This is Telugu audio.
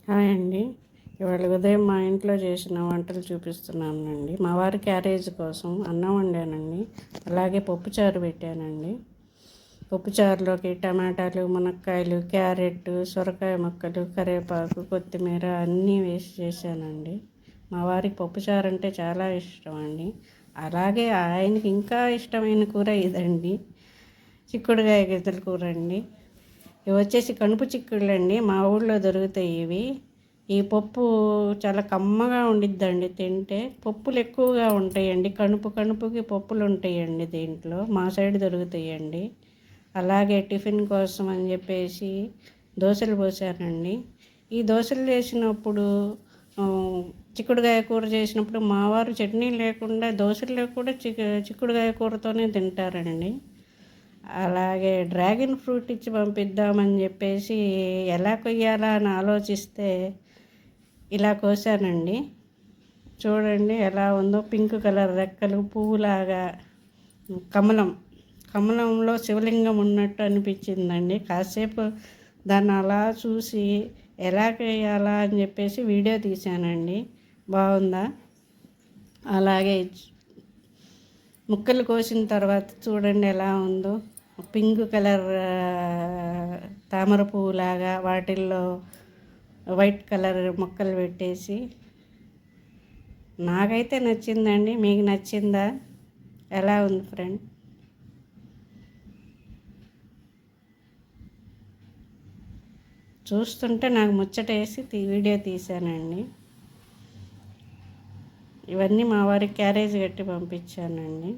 హాయ్ అండి. ఇవాళ ఉదయం మా ఇంట్లో చేసిన వంటలు చూపిస్తున్నానండి. మా వారి క్యారేజ్ కోసం అన్నం వండానండి. అలాగే పప్పుచారు పెట్టానండి. పప్పుచారులోకి టమాటాలు, మునక్కాయలు, క్యారెట్, సొరకాయ ముక్కలు, కరివేపాకు, కొత్తిమీర అన్నీ వేసి చేశానండి. మా వారికి పప్పుచారు అంటే చాలా ఇష్టం అండి. అలాగే ఆయనకి ఇంకా ఇష్టమైన కూర ఇదండి, చిక్కుడుకాయ గిద్దల కూర అండి. ఇవి వచ్చేసి కణుపు చిక్కుళ్ళు అండి. మా ఊళ్ళో దొరుకుతాయి ఇవి. ఈ పప్పు చాలా కమ్మగా ఉండిద్దండి తింటే. పప్పులు ఎక్కువగా ఉంటాయండి, కణుపుకి పప్పులు ఉంటాయండి దీంట్లో. మా సైడ్ దొరుకుతాయండి. అలాగే టిఫిన్ కోసం అని చెప్పేసి దోశలు పోసానండి. ఈ దోశలు చేసినప్పుడు చిక్కుడుకాయ కూర చేసినప్పుడు మా వారు చట్నీ లేకుండా దోశల్లో కూడా చిక్కుడుకాయ కూరతోనే తింటారండి. అలాగే డ్రాగన్ ఫ్రూట్ ఇచ్చి పంపిద్దామని చెప్పేసి ఎలా కొయ్యాలా అని ఆలోచిస్తే ఇలా కోసానండి. చూడండి ఎలా ఉందో, పింక్ కలర్ రెక్కలు, పువ్వులాగా, కమలంలో శివలింగం ఉన్నట్టు అనిపించిందండి. కాసేపు దాన్ని అలా చూసి ఎలా కొయ్యాలా అని చెప్పేసి వీడియో తీశానండి. బాగుందా? అలాగే ముక్కలు కోసిన తర్వాత చూడండి ఎలా ఉందో, పింక్ కలర్ తామర పువ్వులాగా వాటిల్లో వైట్ కలర్ ముక్కలు పెట్టేసి. నాకైతే నచ్చిందండి. మీకు నచ్చిందా? ఎలా ఉంది ఫ్రెండ్? చూస్తుంటే నాకు ముచ్చటేసి వీడియో తీశానండి. ఇవన్నీ మా వారికి క్యారేజ్ కట్టి పంపించానండి.